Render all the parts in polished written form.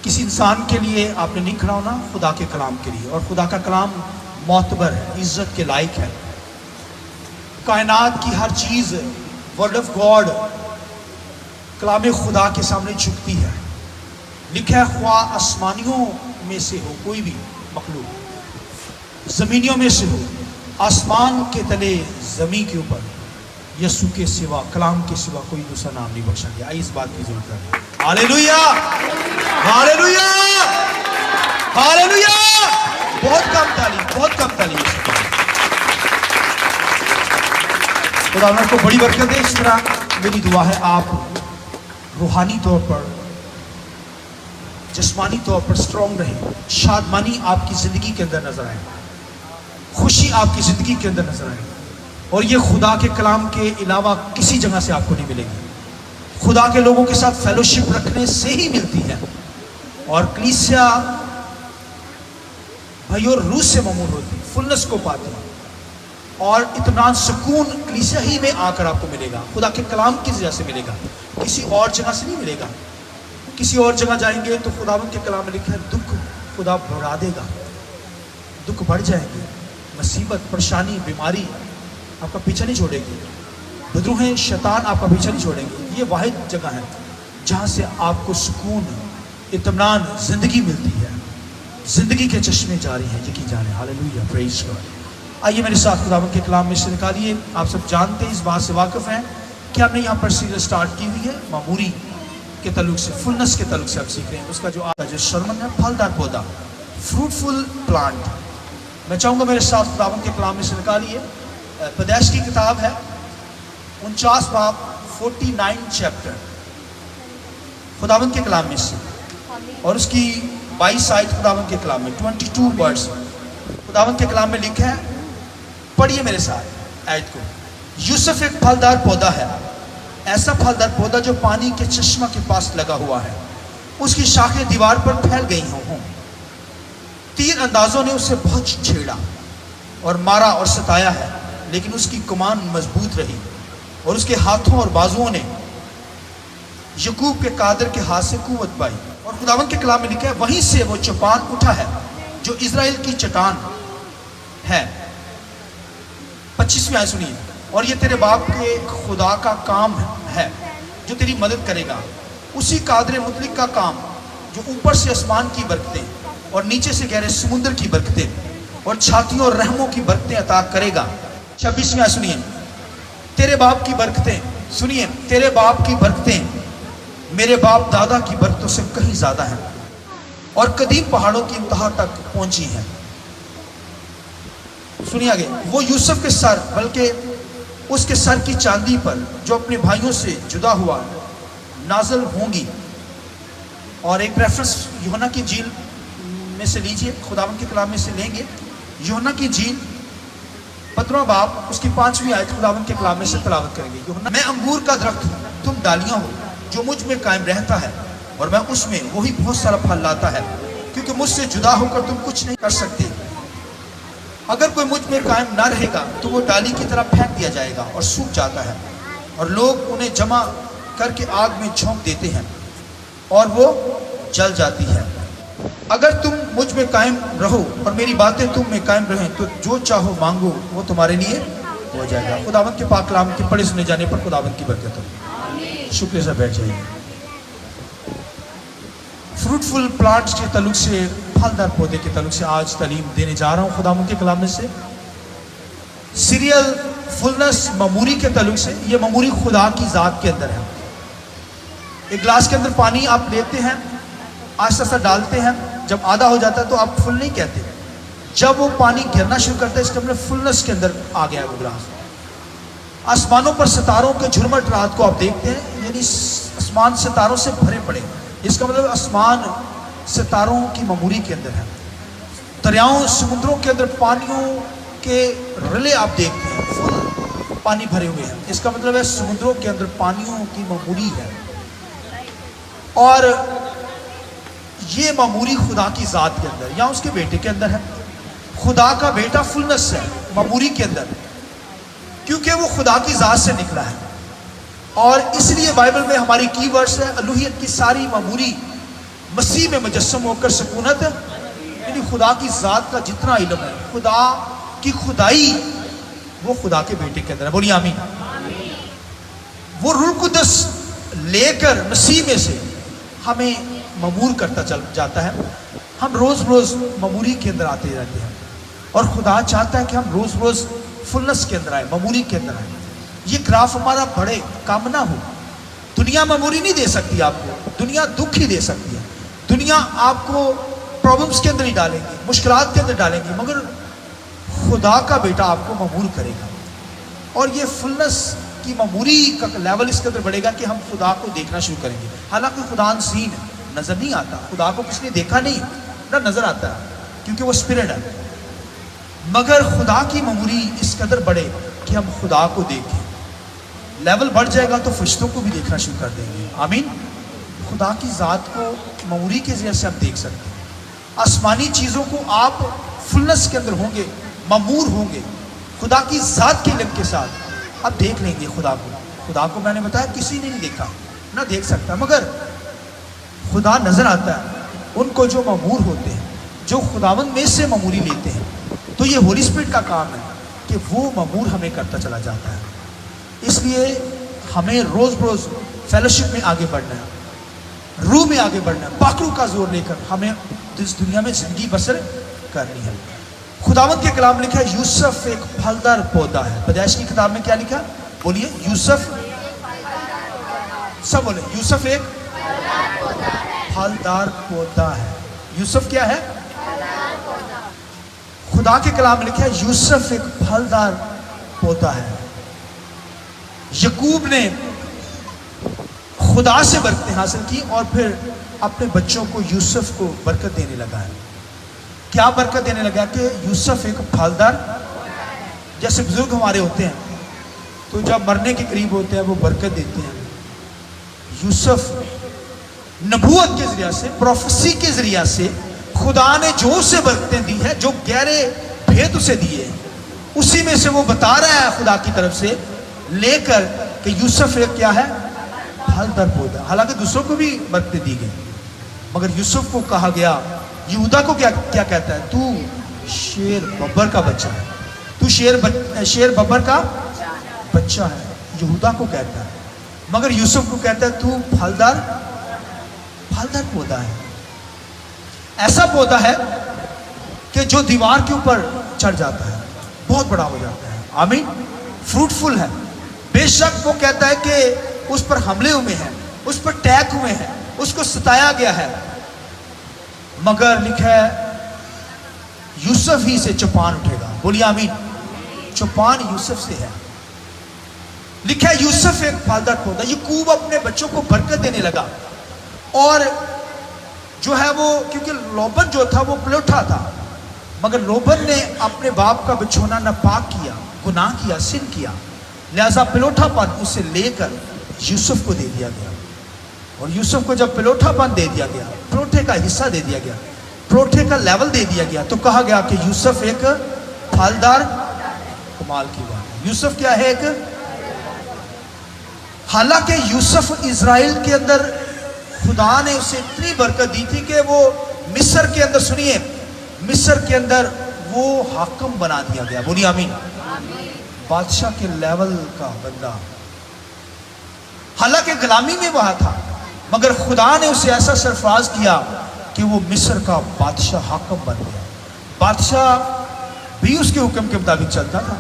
کسی انسان کے لیے آپ نے نہیں کھڑا ہونا، خدا کے کلام کے لیے. اور خدا کا کلام معتبر ہے، عزت کے لائق ہے. کائنات کی ہر چیز ورڈ آف گاڈ کلام خدا کے سامنے جھکتی ہے. لکھا ہے خواہ آسمانیوں میں سے ہو کوئی بھی مخلوق، زمینیوں میں سے ہو، آسمان کے تلے زمین کے اوپر، یسوع کے سوا، کلام کے سوا کوئی دوسرا نام نہیں بخشا گیا. آئی اس بات کی ضرورت ہے. ہاللیلویا، ہاللیلویا، ہاللیلویا. بہت کم تعلیم، بہت کم تعلیم. خدا آپ کو بڑی برکت دے. اس طرح میری دعا ہے آپ روحانی طور پر، جسمانی طور پر سٹرونگ رہیں. شادمانی آپ کی زندگی کے اندر نظر آئے، خوشی آپ کی زندگی کے اندر نظر آئے. اور یہ خدا کے کلام کے علاوہ کسی جگہ سے آپ کو نہیں ملے گی. خدا کے لوگوں کے ساتھ فیلوشپ رکھنے سے ہی ملتی ہے. اور کلیسیا بھائی اور روح سے معمور ہوتی، فلنس کو پاتی. اور اطمینان سکون کلیسیا ہی میں آ کر آپ کو ملے گا، خدا کے کلام کی وجہ سے ملے گا، کسی اور جگہ سے نہیں ملے گا. کسی اور جگہ جائیں گے تو خداوند کے کلام میں لکھا ہے دکھ خدا بڑھا دے گا، دکھ بڑھ جائیں گے، مصیبت، پریشانی، بیماری آپ کا پیچھا نہیں چھوڑے گی، بدروہیں، شیطان آپ کا پیچھا نہیں چھوڑیں گے. یہ واحد جگہ ہے جہاں سے آپ کو سکون، اطمینان، زندگی ملتی ہے. زندگی کے چشمے جاری ہیں، یقین جانے. ہاللیلویا، پریز گاڈ. آئیے میرے ساتھ خداوند کے کلام میں سے نکالیے. آپ سب جانتے ہیں، اس بات سے واقف ہیں کہ ہم نے یہاں پر سیریز سٹارٹ کی ہوئی ہے معموری کے تعلق سے، فلنس کے تعلق سے آپ سیکھ رہے ہیں. اس کا جو آج سرمن ہے پھلدار پودا، فروٹفل پلانٹ. میں چاہوں گا میرے ساتھ خداوند کے کلام میں سے نکالیے. پیدائش کی کتاب ہے 49 باب 49 چیپٹر خداوند کے کلام میں سے، اور اس کی 22 آیت خداوند کے کلام میں 22 ورڈز خداوند کے کلام میں لکھا ہے. پڑھیے میرے ساتھ آیت کو. یوسف ایک پھلدار پودا ہے، ایسا پھلدار پودا جو پانی کے چشمہ کے پاس لگا ہوا ہے. اس کی شاخیں دیوار پر پھیل گئی ہوں. تیر اندازوں نے اسے بہت چھیڑا اور مارا اور ستایا ہے، لیکن اس کی کمان مضبوط رہی، اور اس کے ہاتھوں اور بازوؤں نے یعقوب کے قادر کے ہاتھ سے قوت پائی. اور خداوند کے کلام میں لکھا ہے وہیں سے وہ چٹان اٹھا ہے جو اسرائیل کی چٹان ہے. 25ویں آیت سنیے. اور یہ تیرے باپ کے خدا کا کام ہے جو تیری مدد کرے گا، اسی قادر مطلق کا کام جو اوپر سے آسمان کی برکتیں اور نیچے سے گہرے سمندر کی برکتیں اور چھاتیوں اور رحموں کی برکتیں عطا کرے گا. 26ویں آیت سنیے. تیرے باپ کی برکتیں، سنیے، تیرے باپ کی برکتیں میرے باپ دادا کی برکتوں سے کہیں زیادہ ہیں اور قدیم پہاڑوں کی انتہا تک پہنچی ہیں. سنیے آگے. وہ یوسف کے سر، بلکہ اس کے سر کی چاندی پر جو اپنے بھائیوں سے جدا ہوا نازل ہوں گی. اور ایک ریفرنس یوحنا کی انجیل میں سے لیجئے، خداوند کے کلام میں سے لیں گے. یوحنا کی انجیل 15واں باب اس کی 5ویں آیت خداوند کے کلام میں سے تلاوت کریں گے. یوحنا: میں انگور کا درخت ہوں، تم ڈالیاں ہو. جو مجھ میں قائم رہتا ہے اور میں اس میں، وہی بہت سارا پھل لاتا ہے، کیونکہ مجھ سے جدا ہو کر تم کچھ نہیں کر سکتے. اگر کوئی مجھ میں قائم نہ رہے گا تو وہ ڈالی کی طرح پھینک دیا جائے گا اور سوکھ جاتا ہے، اور لوگ انہیں جمع کر کے آگ میں جھونک دیتے ہیں اور وہ جل جاتی ہے. اگر تم مجھ میں قائم رہو اور میری باتیں تم میں قائم رہیں تو جو چاہو مانگو وہ تمہارے لیے ہو جائے گا. خداوند کے پاک کلام کے پڑھے سنے جانے پر خداوند کی برکت ہو. شکریہ سے بیٹھ جائیے. فروٹفل پلانٹس کے تعلق سے، پھلدار پودے کے تعلق سے آج تعلیم دینے جا رہا ہوں خداوند کے کلام میں سے. سیریل فلنس معموری کے تعلق سے. یہ معموری خدا کی ذات کے اندر ہے. ایک گلاس کے اندر پانی آپ لیتے ہیں، آہستہ آہستہ ڈالتے ہیں، جب آدھا ہو جاتا ہے تو آپ فل نہیں کہتے. جب وہ پانی گرنا شروع کرتا ہے اس کے اندر فلنس کے اندر آ گیا وہ گلاس. آسمانوں پر ستاروں کے جھرمٹ رات کو آپ دیکھتے ہیں، یعنی آسمان ستاروں سے بھرے پڑے. اس کا مطلب آسمان ستاروں کی معموری کے اندر ہے. دریاؤں، سمندروں کے اندر پانیوں کے رلے آپ دیکھتے ہیں، فل پانی بھرے ہوئے ہیں. اس کا مطلب ہے سمندروں کے اندر پانیوں کی معموری ہے. اور یہ معموری خدا کی ذات کے اندر یا اس کے بیٹے کے اندر ہے. خدا کا بیٹا فلنس ہے معموری کے اندر، کیونکہ وہ خدا کی ذات سے نکلا ہے. اور اس لیے بائبل میں ہماری کی ورڈز ہے الوہیت کی ساری معموری مسیح میں مجسم ہو کر سکونت، یعنی خدا کی ذات کا جتنا علم ہے، خدا کی خدائی وہ خدا کے بیٹے کے اندر ہے. بولیے آمین. وہ روح القدس لے کر مسیح میں سے ہمیں مامور کرتا چل جاتا ہے. ہم روز روز ماموری کے اندر آتے رہتے ہیں اور خدا چاہتا ہے کہ ہم روز روز فلنس کے اندر آئے، ماموری کے اندر آئے. یہ گراف ہمارا بڑھے، کم نہ ہو. دنیا ماموری نہیں دے سکتی آپ کو، دنیا دکھ ہی دے سکتی ہے. دنیا آپ کو پرابلمس کے اندر ہی ڈالیں گی، مشکلات کے اندر ڈالیں گی، مگر خدا کا بیٹا آپ کو مامور کرے گا. اور یہ فلنس کی ماموری کا لیول اس کے اندر بڑھے گا کہ ہم خدا کو دیکھنا شروع کریں گے. حالانکہ خدا انسین ہے، نظر نہیں آتا. خدا کو کس نے دیکھا نہیں نہ نظر آتا ہے کیونکہ وہ اسپرٹ ہے. مگر خدا کی ماموری اس قدر بڑھے کہ ہم خدا کو دیکھیں. لیول بڑھ جائے گا تو فرشتوں کو بھی دیکھنا شروع کر دیں گے. آمین. خدا کی ذات کو ماموری کے ذریعے سے ہم دیکھ سکتے ہیں. آسمانی چیزوں کو آپ فلنس کے اندر ہوں گے، مامور ہوں گے خدا کی ذات کے علم کے ساتھ. آپ دیکھ لیں گے خدا کو. خدا کو میں نے بتایا کسی نے نہیں دیکھا نہ دیکھ سکتا، مگر خدا نظر آتا ہے ان کو جو مامور ہوتے ہیں، جو خداوند میں سے ماموری لیتے ہیں. تو یہ ہولی اسپرٹ کا کام ہے کہ وہ مامور ہمیں کرتا چلا جاتا ہے. اس لیے ہمیں روز روز فیلوشپ میں آگے بڑھنا ہے، روح میں آگے بڑھنا ہے. پاک روح کا زور لے کر ہمیں اس دنیا میں زندگی بسر کرنی ہے. خداوند کے کلام لکھا ہے یوسف ایک پھلدار پودا ہے. پیدائش کی کتاب میں کیا لکھا؟ بولیے یوسف. سب بولے یوسف ایک پھلدار پودا ہے. یوسف کیا ہے؟ خدا کے کلام لکھا ہے یوسف ایک پھلدار پودا ہے. یعقوب نے خدا سے برکتیں حاصل کی اور پھر اپنے بچوں کو یوسف کو برکت دینے لگا ہے. کیا برکت دینے لگا کہ یوسف ایک پھلدار، جیسے بزرگ ہمارے ہوتے ہیں تو جب مرنے کے قریب ہوتے ہیں وہ برکت دیتے ہیں. یوسف نبوت کے ذریعے سے، پروفیسی کے ذریعے سے خدا نے جو اسے برکتیں دی ہے، جو گہرے بھید اسے دیے، اسی میں سے وہ بتا رہا ہے خدا کی طرف سے لے کر کہ یوسف ایک کیا ہے؟ پھلدار پودا. حالانکہ دوسروں کو بھی برکتیں دی گئی، مگر یوسف کو کہا گیا، یہودا کو کیا کہتا ہے؟ تو شیر ببر کا بچہ ہے. تو شیر ببر کا بچہ ہے، یہودا کو کہتا ہے. مگر یوسف کو کہتا ہے تو پھلدار پودا ہے. ایسا پودا ہے کہ جو دیوار کے اوپر چڑھ جاتا ہے، بہت بڑا ہو جاتا ہے. آمین. فروٹفل ہے. بے شک وہ کہتا ہے کہ اس پر حملے ہوئے ہیں، اس پر اٹیک ہوئے ہیں، اس کو ستایا گیا ہے، مگر لکھا ہے یوسف ہی سے چوپان اٹھے گا. بولیے آمین. چوپان یوسف سے ہے. لکھا ہے یوسف ایک پھلدار پودا. یعقوب اپنے بچوں کو برکت دینے لگا اور جو ہے وہ، کیونکہ لوبن جو تھا وہ پلوٹھا تھا، مگر لوبن نے اپنے باپ کا بچھونا ناپاک کیا، گناہ کیا، سن کیا، لہذا پلوٹھا پن اسے لے کر یوسف کو دے دیا گیا. اور یوسف کو جب پلوٹھا پن دے دیا گیا، پلوٹھے کا حصہ دے دیا گیا، پلوٹھے کا لیول دے دیا گیا، تو کہا گیا کہ یوسف ایک پھلدار. کمال کی بات ہے. یوسف کیا ہے؟ ایک. حالانکہ یوسف اسرائیل کے اندر خدا نے اسے اتنی برکت دی تھی کہ وہ مصر کے اندر، سنیے، مصر کے اندر وہ حاکم بنا دیا گیا. بولیے آمین. بادشاہ کے لیول کا بندہ. حالانکہ غلامی میں وہاں تھا، مگر خدا نے اسے ایسا سرفراز کیا کہ وہ مصر کا بادشاہ حاکم بن گیا. بادشاہ بھی اس کے حکم کے مطابق چلتا تھا.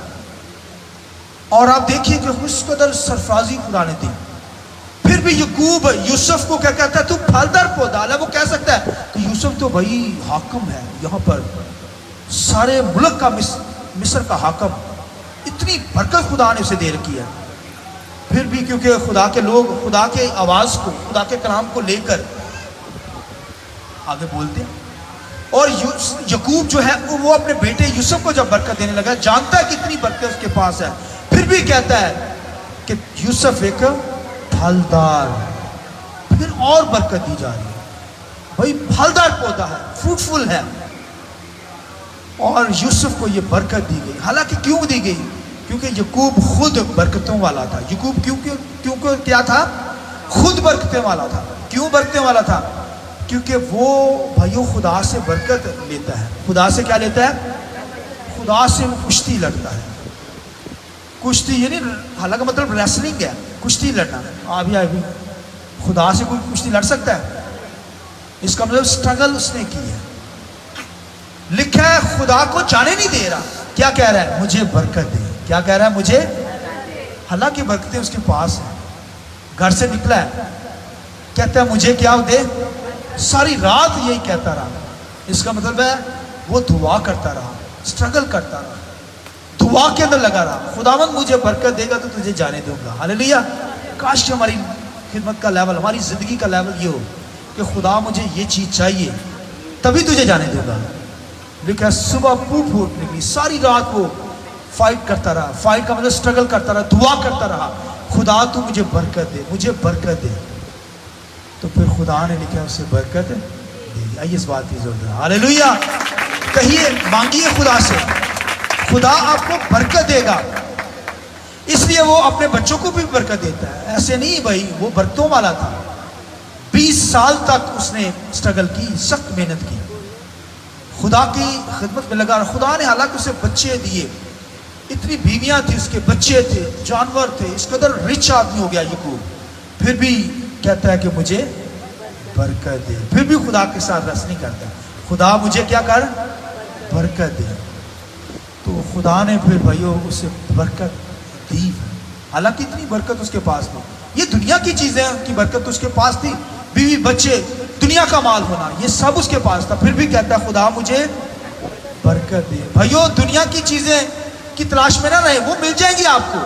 اور آپ دیکھیے کہ اس قدر سرفرازی خدا نے دی. پھر بھی یعقوب یوسف کو کیا کہتا ہے؟ تو پھلدار پودا ہے. وہ کہہ سکتا ہے کہ یوسف تو بھائی حاکم ہے یہاں پر، سارے ملک کا، مصر کا حاکم. اتنی برکت خدا نے اسے دے رکھی ہے. پھر بھی کیونکہ خدا کے لوگ خدا کے آواز کو، خدا کے کلام کو لے کر آگے بولتے ہیں. اور یعقوب جو ہے وہ اپنے بیٹے یوسف کو جب برکت دینے لگا، جانتا ہے کتنی برکت اس کے پاس ہے، پھر بھی کہتا ہے کہ یوسف ایک پھلدار. پھر اور برکت دی جا رہی ہے. بھائی پھلدار پودا ہے، فروٹفل ہے، اور یوسف کو یہ برکت دی گئی. حالانکہ کیوں دی گئی؟ کیونکہ یعقوب خود برکتوں والا تھا. یعقوب کیوں کیا تھا؟ خود برکتیں والا تھا. کیوں برکتیں والا تھا؟ کیونکہ وہ بھائیوں خدا سے برکت لیتا ہے. خدا سے کیا لیتا ہے؟ خدا سے وہ کشتی لڑتا ہے. کشتی یعنی حالانکہ مطلب ریسلنگ ہے، کشتی لڑنا. ابھی خدا سے کوئی کشتی لڑ سکتا ہے؟ اس کا مطلب سٹرگل اس نے کی ہے. لکھا ہے خدا کو جانے نہیں دے رہا. کیا کہہ رہا ہے؟ مجھے برکت دے. کیا کہہ رہا ہے؟ مجھے. حالانکہ برکتیں اس کے پاس ہیں. گھر سے نکلا ہے، کہتا ہے مجھے کیا دے. ساری رات یہی کہتا رہا. اس کا مطلب ہے وہ دعا کرتا رہا، سٹرگل کرتا رہا، دعا کے اندر لگا رہا. خداوند مجھے برکت دے گا تو تجھے جانے دوں گا. ہاللیلویہ. کاش کہ ہماری خدمت کا لیول، ہماری زندگی کا لیول یہ ہو کہ خدا مجھے یہ چیز چاہیے تبھی تجھے جانے دوں گا. لیکن صبح پھوٹ نکلی، ساری رات وہ فائٹ کرتا رہا. فائٹ کا مطلب سٹرگل کرتا رہا، دعا کرتا رہا، خدا تو مجھے برکت دے، مجھے برکت دے. تو پھر خدا نے لکھا اسے برکت دے دی. آئیے اس بات کی ضرورت ہے. ہاللیلویہ. کہیے، مانگیے خدا سے، خدا آپ کو برکت دے گا. اس لیے وہ اپنے بچوں کو بھی برکت دیتا ہے. ایسے نہیں بھائی، وہ برکتوں والا تھا. 20 سال تک اس نے سٹرگل کی، سخت محنت کی، خدا کی خدمت میں لگا. خدا نے حالانکہ اسے بچے دیے، اتنی بیویاں تھی اس کے، بچے تھے، جانور تھے، اس قدر رچ آدمی ہو گیا یعقوب. پھر بھی کہتا ہے کہ مجھے برکت دے. پھر بھی خدا کے ساتھ رس نہیں کرتا. خدا مجھے کیا کر، برکت دے. تو خدا نے پھر بھائیو اسے برکت دی. حالانکہ اتنی برکت اس کے پاس تھی، یہ دنیا کی چیزیں کی برکت اس کے پاس تھی، بیوی بچے، دنیا کا مال ہونا، یہ سب اس کے پاس تھا. پھر بھی کہتا ہے خدا مجھے برکت دے. بھائیو دنیا کی چیزیں کی تلاش میں نہ رہے، وہ مل جائیں گی آپ کو.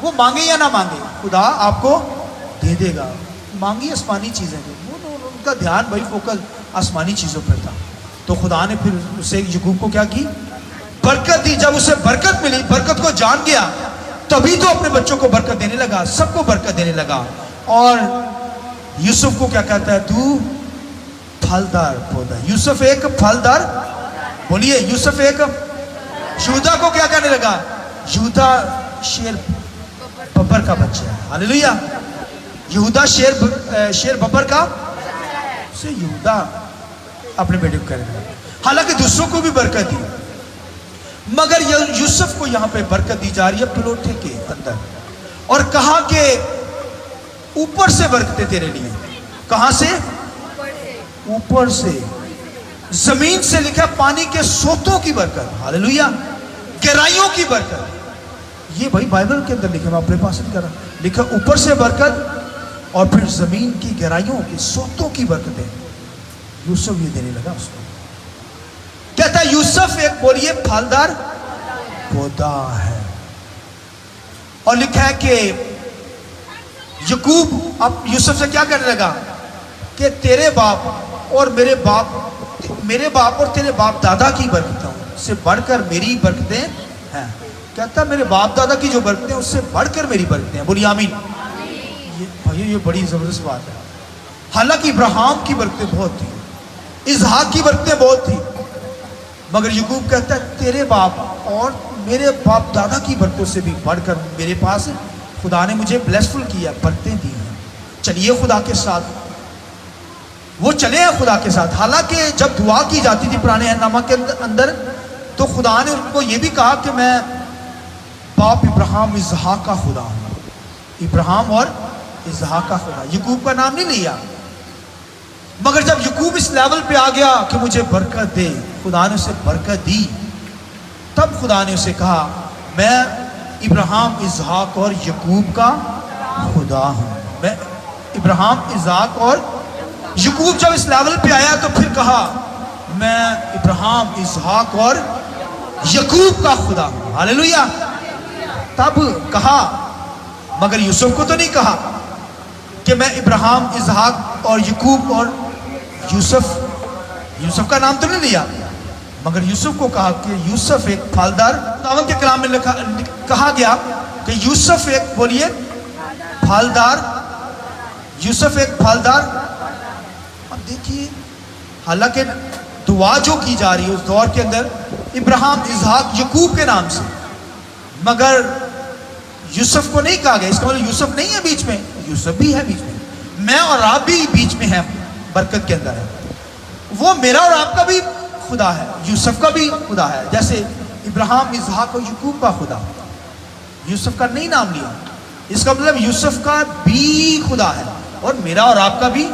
وہ مانگے یا نہ مانگے، خدا آپ کو دے دے گا. مانگی آسمانی چیزیں دے. ان کا دھیان بھائی فوکس آسمانی چیزوں پر تھا. تو خدا نے پھر اسے یعقوب کو کیا کی، برکت دی. جب اسے برکت ملی، برکت کو جان گیا، تبھی تو اپنے بچوں کو برکت دینے لگا، سب کو برکت دینے لگا. اور یوسف کو کیا کہتا ہے، تو پھلدار پودا. یوسف ایک پھلدار، بولیے یوسف ایک. یہودا کو کیا کہنے لگا، یہودا شیر ببر کا بچہ ہے. ہاللیلویہ. یہودا شیر ببر کا، اسے یہودا اپنے بیٹے کو کہنے لگا. حالانکہ دوسروں کو بھی برکت دی، مگر یوسف کو یہاں پہ برکت دی جا رہی ہے پلوٹے کے اندر. اور کہا کہ اوپر سے برکتیں تیرے لیے. کہاں سے؟ اوپر سے، زمین سے. لکھا پانی کے سوتوں کی برکت. ہاللیلویہ. گہرائیوں کی برکت. یہ بھائی بائبل کے اندر لکھا، میں اپنے پاس نہیں کر رہا. لکھا اوپر سے برکت، اور پھر زمین کی گہرائیوں کی سوتوں کی برکتیں یوسف یہ دینے لگا اس کو. کہتا ہے یوسف ایک، بولیے پھلدار پودا ہے. اور لکھا ہے کہ یعقوب اب یوسف سے کیا کرنے لگا کہ تیرے باپ اور میرے باپ اور تیرے باپ دادا کی برکتوں سے بڑھ کر میری برکتیں ہیں. کہتا ہے میرے باپ دادا کی جو برکتیں ہیں اس سے بڑھ کر میری برکتیں ہیں. بولیے آمین. یہ بڑی زبردست بات ہے. حالانکہ ابراہیم کی برکتیں بہت تھی، اسحاق کی برکتیں بہت تھی، مگر یعقوب کہتا ہے تیرے باپ اور میرے باپ دادا کی برکتوں سے بھی بڑھ کر میرے پاس خدا نے مجھے بلیسفل کیا، برکتیں دی ہیں. چلیے خدا کے ساتھ، وہ چلے ہیں خدا کے ساتھ. حالانکہ جب دعا کی جاتی تھی پرانے عہد نامہ کے اندر، تو خدا نے ان کو یہ بھی کہا کہ میں باپ ابراہیم اسحاق کا خدا ہوں. ابراہیم اور اسحاق کا خدا. یعقوب کا نام نہیں لیا. مگر جب یعقوب اس لیول پہ آ گیا کہ مجھے برکت دے، خدا نے اسے برکت دی. تب خدا نے اسے کہا میں ابراہیم اسحاق اور یعقوب کا خدا ہوں. میں ابراہیم اسحاق اور یعقوب جب اس لیول پہ آیا تو پھر کہا میں ابراہیم اسحاق اور یعقوب کا خدا ہوں. ہاللیلویہ. تب کہا، مگر یوسف کو تو نہیں کہا کہ میں ابراہیم اسحاق اور یعقوب اور یوسف کا نام تو نہیں لیا، مگر یوسف کو کہا کہ یوسف ایک پھلدار. خداوند کے کلام میں کہا گیا کہ یوسف ایک، بولیے پھلدار. یوسف ایک پھلدار. اب دیکھیے، حالانکہ دعا جو کی جا رہی ہے اس دور کے اندر ابراہیم اسحاق یعقوب کے نام سے، مگر یوسف کو نہیں کہا گیا. اس کا مطلب یوسف نہیں ہے بیچ میں، یوسف بھی ہے بیچ میں. میں اور آپ بھی بیچ میں ہیں برکت کے اندر ہے، وہ میرا اور آپ کا بھی خدا ہے، یوسف کا بھی خدا ہے. جیسے ابراہیم، اسحاق اور یعقوب کا خدا، یوسف کا نہیں نام لیا، اس کا مطلب یوسف کا بھی خدا ہے اور میرا اور آپ کا بھی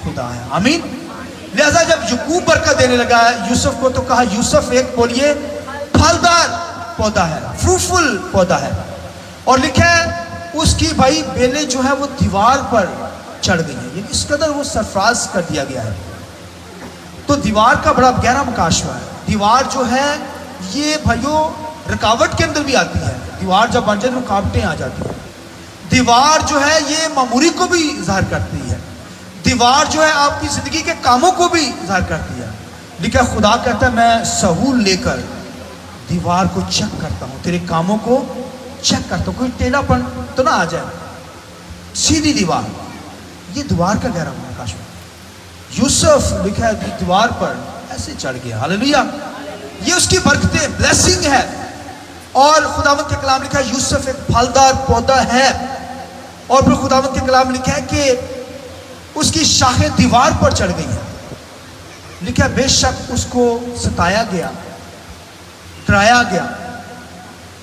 خدا ہے. آمین. لہذا جب یعقوب برکت دینے لگا یوسف کو تو کہا یوسف ایک بولیے پھلدار پودا ہے، فروٹفل پودا ہے. اور لکھا ہے اس کی بھائی بیلیں جو ہے وہ دیوار پر چڑھ گئی ہیں، یعنی اس قدر وہ سرفراز کر دیا گیا ہے. تو دیوار کا بڑا گہرا مکاشفہ ہے. دیوار جو ہے یہ بھائیوں رکاوٹ کے اندر بھی آتی ہے. دیوار جب بن جائے رکاوٹیں آ جاتی ہیں. دیوار جو ہے یہ معموری کو بھی ظاہر کرتی ہے. دیوار جو ہے آپ کی زندگی کے کاموں کو بھی ظاہر کرتی ہے. لیکن خدا کہتا ہے میں سہول لے کر دیوار کو چیک کرتا ہوں، تیرے کاموں کو چیک کرتا ہوں، کوئی ٹیڑھا پن تو نہ آ جائے. سیدھی دیوار، یہ دیوار کا گہرا مکاشفہ. یوسف لکھا ہے دیوار پر ایسے چڑھ گیا. ہاللیلویہ. یہ اس کی برکتیں، بلیسنگ ہے. اور خداوند کے کلام لکھا ہے یوسف ایک پھلدار پودا ہے. اور پھر خداوند کے کلام لکھا ہے کہ اس کی شاخیں دیوار پر چڑھ گئی ہیں. لکھا ہے بے شک اس کو ستایا گیا، ڈرایا گیا،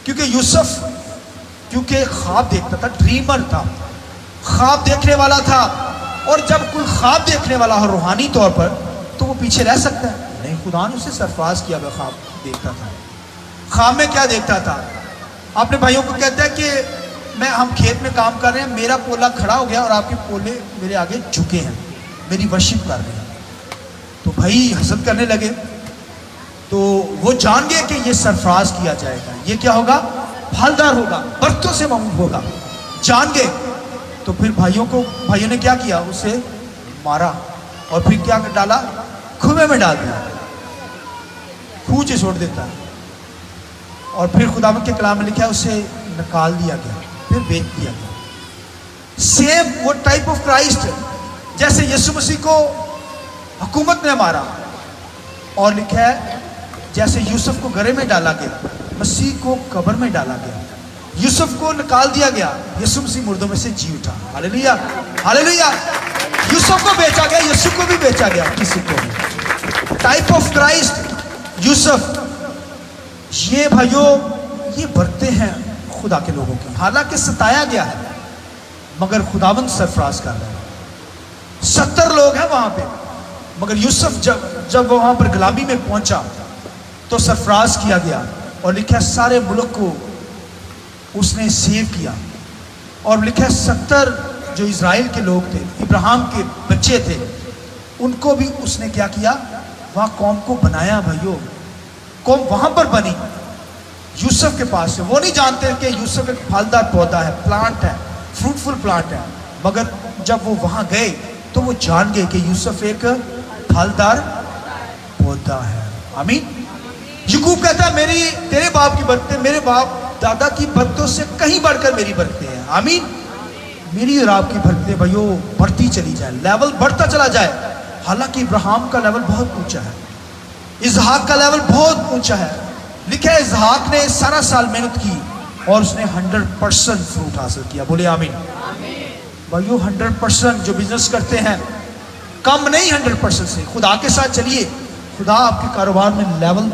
کیونکہ یوسف کیونکہ خواب دیکھتا تھا، ڈریمر تھا، خواب دیکھنے والا تھا. اور جب کوئی خواب دیکھنے والا ہو روحانی طور پر تو وہ پیچھے رہ سکتا ہے نہیں. خدا نے اسے سرفراز کیا ہوا خواب دیکھتا تھا. خواب میں کیا دیکھتا تھا؟ اپنے بھائیوں کو کہتا ہے کہ ہم کھیت میں کام کر رہے ہیں، میرا پولا کھڑا ہو گیا اور آپ کے پولے میرے آگے جھکے ہیں، میری ورشپ کر رہے ہیں. تو بھائی حسد کرنے لگے. تو وہ جان گئے کہ یہ سرفراز کیا جائے گا، یہ کیا ہوگا؟ پھلدار ہوگا، برکتوں سے مملو ہوگا. جان گئے. تو پھر بھائیوں نے کیا کیا؟ اسے مارا اور پھر کیا ڈالا؟ کنویں میں ڈال دیا، کھوج چھوڑ دیتا ہے. اور پھر خداوند کے کلام میں لکھا ہے اسے نکال دیا گیا، پھر بیچ دیا گیا. سیم وہ ٹائپ آف کرائسٹ جیسے یسوع مسیح کو حکومت نے مارا، اور لکھا ہے جیسے یوسف کو گرے میں ڈالا گیا، مسیح کو قبر میں ڈالا گیا. یوسف کو نکال دیا گیا، یسوع مسیح مردوں میں سے جی اٹھا. ہاللیلویہ. ہاللیلویہ. یوسف کو بیچا گیا، یسوع کو بھی بیچا گیا. کسی کو بھی ٹائپ آف کرائسٹ یوسف. یہ بھائیوں یہ برکتیں ہیں خدا کے لوگوں کی. حالانکہ ستایا گیا ہے مگر خداوند سرفراز کر رہا ہے. 70 لوگ ہیں وہاں پہ، مگر یوسف جب وہاں پر غلامی میں پہنچا تو سرفراز کیا گیا. اور لکھا سارے ملک کو اس نے سیو کیا. اور لکھا 70 جو اسرائیل کے لوگ تھے، ابراہیم کے بچے تھے، ان کو بھی اس نے کیا کیا؟ وہاں قوم کو بنایا. بھائیو قوم وہاں پر بنی یوسف کے پاس سے. وہ نہیں جانتے کہ یوسف ایک پھلدار پودا ہے، پلانٹ ہے، فروٹفل پلانٹ ہے. مگر جب وہ وہاں گئے تو وہ جان گئے کہ یوسف ایک پھلدار پودا ہے. آمین. یعقوب کہتا ہے تیرے باپ کی برکتیں میرے باپ دادا کی برکتوں سے کہیں بڑھ کر میری برکتیں ہیں. آمین. میری اور آپ کی برکتیں بھائیو بڑھتی چلی جائے، لیول بڑھتا چلا جائے. حالانکہ ابراہیم کا لیول بہت اونچا ہے، اسحاق کا لیول بہت اونچا ہے. لکھا ہے اسحاق نے 17 سال محنت کی اور اس نے 100% فروٹ حاصل کیا. بولے آمین. بھائیو 100% جو بزنس کرتے ہیں کم نہیں، 100% سے خدا کے ساتھ چلیے، خدا آپ کے کاروبار میں لیول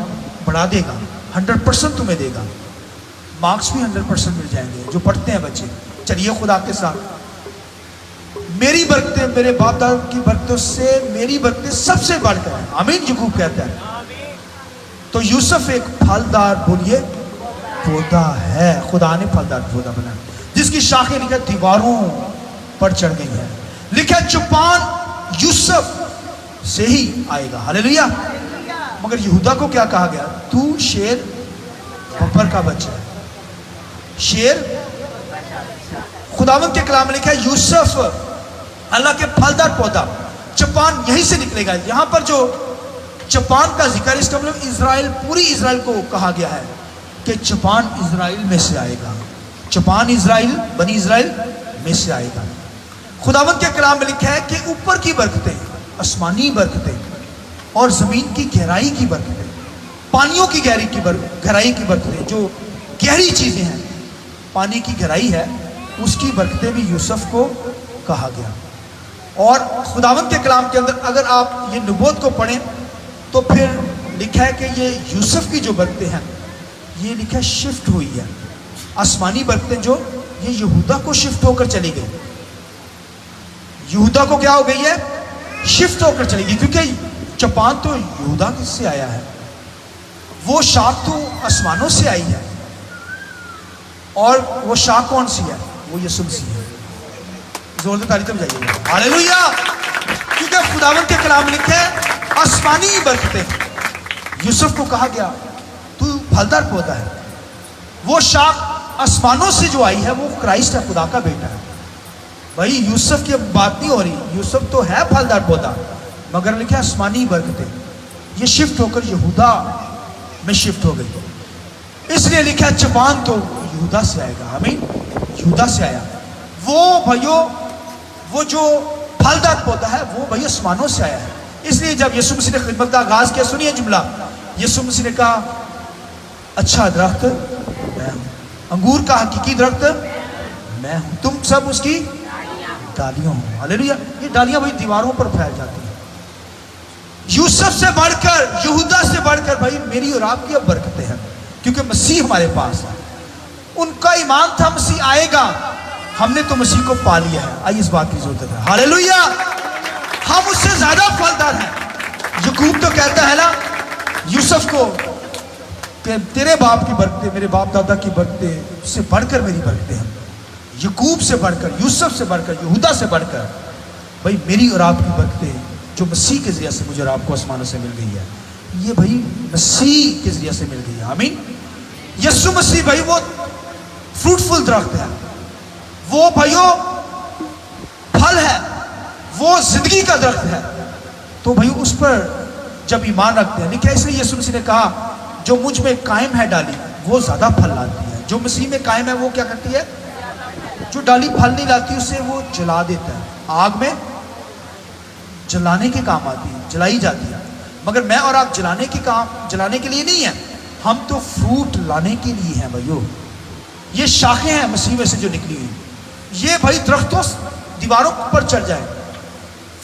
بڑھا دے گا، 100% تمہیں دے گا. مارکس بھی 100% مل جائیں گے جو پڑھتے ہیں بچے. چلیے خدا کے ساتھ. میری برکتیں میرے باپ دادا کی برکتوں سے میری برکتیں سب سے بڑھ کر ہیں. آمین. یعقوب کہتا ہے. تو یوسف ایک پھلدار بولیے پودا ہے. خدا نے پھلدار پودا بنایا جس کی شاخیں لکھا دیواروں پر چڑھ گئی ہیں. لکھا چوپان یوسف سے ہی آئے گا. ہاللیلویہ. مگر یہودا کو کیا کہا گیا؟ تو شیر بپر کا بچہ ہے. شیر. خداوند کے کلام میں لکھا ہے یوسف اللہ کے پھلدار پودا، چوپان یہیں سے نکلے گا. یہاں پر جو چوپان کا ذکر، اس کا مطلب اسرائیل، پوری اسرائیل کو کہا گیا ہے کہ چوپان اسرائیل میں سے آئے گا. چوپان اسرائیل، بنی اسرائیل میں سے آئے گا. خداوند کے کلام میں لکھا ہے کہ اوپر کی برکتیں، آسمانی برکتیں اور زمین کی گہرائی کی برکتیں، پانیوں کی گہرائی کی برکتیں، جو گہری چیزیں ہیں، پانی کی گہرائی ہے، اس کی برکتیں بھی یوسف کو کہا گیا. اور خداوند کے کلام کے اندر اگر آپ یہ نبوت کو پڑھیں تو پھر لکھا ہے کہ یہ یوسف کی جو برکتیں ہیں یہ لکھا ہے شفٹ ہوئی ہے. آسمانی برکتیں جو یہ یہودا کو شفٹ ہو کر چلی گئی. یہودا کو کیا ہو گئی ہے؟ شفٹ ہو کر چلی گئی، کیونکہ چپان تو یہودا سے آیا ہے، وہ شاخ تو آسمانوں سے آئی ہے. اور وہ شاخ کون سی ہے؟ وہ یسوع مسیح ہے. زور سے تالی تم جائیے گا ہاللیلویا. کیونکہ خداوند کے کلام لکھے آسمانی برکتیں. یوسف کو کہا گیا تو پھلدار پودا ہے. وہ شاخ آسمانوں سے جو آئی ہے وہ کرائسٹ ہے، خدا کا بیٹا ہے. بھائی یوسف کی بات نہیں ہو رہی، یوسف تو ہے پھلدار پودا، مگر لکھے آسمانی برکتیں یہ شفٹ ہو کر یہودا میں شفٹ ہو گئی. اس لیے لکھا چپان تو یہودا سے آئے گا. آمین. یہودا سے آیا. وہ بھائیو وہ جو پھلدار پودا ہے وہ بھائی آسمانوں سے آیا ہے. اس لیے جب یسوع مسیح نے خدمت کا آغاز کیا، سنیے جملہ، یسوع مسیح نے کہا اچھا درخت میں ہوں، انگور کا حقیقی درخت میں ہوں، تم سب اس کی ڈالیاں ہوں. ہاللیلویا. یہ ڈالیاں بھائی دیواروں پر پھیل جاتی ہیں. یوسف سے بڑھ کر، یہودا سے بڑھ کر بھائی میری اور آپ کی اب برکتیں ہیں، کیونکہ مسیح ہمارے پاس ہے. ان کا ایمان تھا مسیح آئے گا، ہم نے تو مسیح کو پا لیا ہے. آئیے اس بات کی ضرورت ہے. ہاللیلویا. ہم اس سے زیادہ پھلدار ہیں. یعقوب تو کہتا ہے نا یوسف کو کہ تیرے باپ کی برکتیں، میرے باپ دادا کی برکتیں سے بڑھ کر میری برکتیں ہیں. یعقوب سے بڑھ کر، یوسف سے بڑھ کر، یہودا سے بڑھ کر بھائی میری اور آپ کی برکتیں جو مسیح کے ذریعے سے مجھے اور آپ کو آسمانوں سے مل گئی ہے، یہ بھائی مسیح کے ذریعے سے مل گئی ہے. آمین. یسوع مسیح بھائی وہ فروٹفل درخت ہے، وہ بھائیو پھل ہے، وہ زندگی کا درخت ہے. تو بھائی اس پر جب ایمان رکھتے ہیں، لکھا ہے اس لیے یسوع مسیح نے کہا جو مجھ میں قائم ہے ڈالی وہ زیادہ پھل لاتی ہے. جو مسیح میں قائم ہے وہ کیا کرتی ہے؟ جو ڈالی پھل نہیں لاتی اسے وہ جلا دیتا ہے. آگ میں جلانے کے کام آتی ہے، جلائی جاتی ہے. مگر میں اور آپ جلانے کے لیے نہیں ہیں، ہم تو فروٹ لانے کے لیے ہیں. بھائیو یہ شاخیں ہیں مسیح میں سے جو نکلی ہوئی، یہ بھائی درختوں دیواروں پر چڑھ جائیں،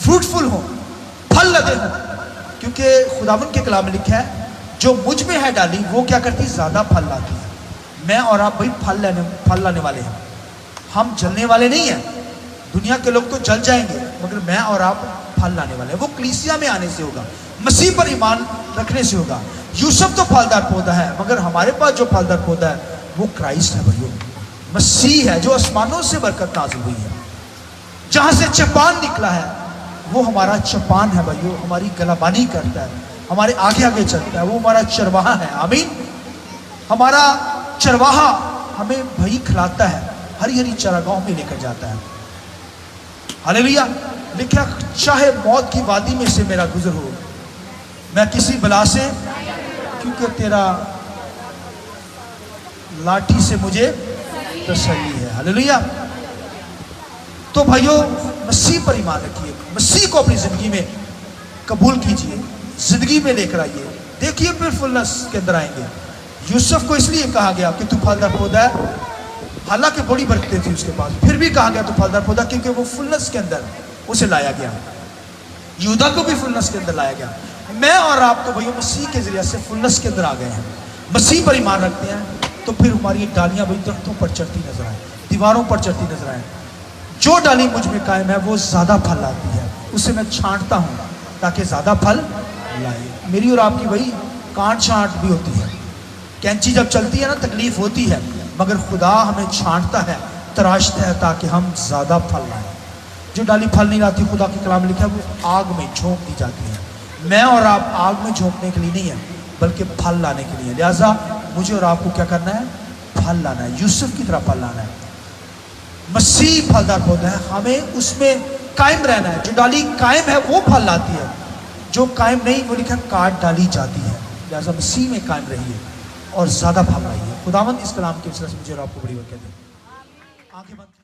فروٹفل ہوں، پھل لگے ہوں. کیونکہ خداوند کے کلام میں لکھا ہے جو مجھ میں ہے ڈالی وہ کیا کرتی؟ زیادہ پھل لاتی ہے. میں اور آپ بھائی پھل لانے والے ہیں، ہم جلنے والے نہیں ہیں. دنیا کے لوگ تو جل جائیں گے، مگر میں اور آپ پھل لانے والے ہیں. وہ کلیسیا میں آنے سے ہوگا، مسیح پر ایمان رکھنے سے ہوگا. یوسف تو پھلدار پودا ہے، مگر ہمارے پاس جو پھلدار پودا ہے وہ کرائسٹ ہے. بھائیو مسیح ہے جو آسمانوں سے برکت نازل ہوئی ہے. جہاں سے چپان نکلا ہے وہ ہمارا چپان ہے. بھائیو ہماری گلابانی کرتا ہے، ہمارے آگے آگے چلتا ہے، وہ ہمارا چرواہا ہے. آمین. ہمارا چرواہا ہمیں بھائی کھلاتا ہے، ہری ہری چراگاہوں میں لے کر جاتا ہے. ہاللیلویا. لکھا چاہے موت کی وادی میں سے میرا گزر ہو، میں کسی بلا سے، کیونکہ تیرا لاٹھی سے مجھے تسلی ہے. ہاللیلویا. تو بھائیو مسیح پر ایمان رکھیے، مسیح کو اپنی زندگی میں قبول کیجئے، زندگی میں لے کر آئیے. دیکھیے پھر فلنس کے اندر آئیں گے. یوسف کو اس لیے کہا گیا کہ تو پھلدار پودا ہے، حالانکہ بڑی برکتیں تھی اس کے پاس، پھر بھی کہا گیا تو پھلدار پودا، کیونکہ وہ فلنس کے اندر اسے لایا گیا. یہودا کو بھی فلنس کے اندر لایا گیا. میں اور آپ تو بھائیو مسیح کے ذریعے سے فلنس کے اندر آ گئے ہیں. مسیح پر ایمان رکھتے ہیں تو پھر ہماری ڈالیاں بھائی درختوں پر چڑھتی نظر آئیں، دیواروں پر چڑھتی نظر آئیں. جو ڈالی مجھ میں قائم ہے وہ زیادہ پھل لاتی ہے، اسے میں چھانٹتا ہوں تاکہ زیادہ پھل لائے. میری اور آپ کی بھائی کانٹ چھانٹ بھی ہوتی ہے، کینچی جب چلتی ہے نا تکلیف ہوتی ہے، مگر خدا ہمیں چھانٹتا ہے، تراشتا ہے تاکہ ہم زیادہ پھل لائیں. جو ڈالی پھل نہیں لاتی، خدا کے کلام لکھا ہے وہ آگ میں جھونک دی جاتی ہے. میں اور آپ آگ میں جھونکنے کے لیے نہیں ہیں بلکہ پھل لانے کے لیے. لہٰذا مجھے اور آپ کو کیا کرنا ہے؟ پھل لانا ہے. یوسف کی طرح پھل لانا ہے. مسیح پھلدار پودا ہے، ہمیں اس میں قائم رہنا ہے. جو ڈالی قائم ہے وہ پھل لاتی ہے، جو قائم نہیں وہ لکھا کاٹ ڈالی جاتی ہے. لہٰذا مسیح میں قائم رہیے اور زیادہ پھل لائیے. خداوند اس کلام کے وسیلے سے مجھے اور آپ کو بڑی برکت دے. آنکھیں بند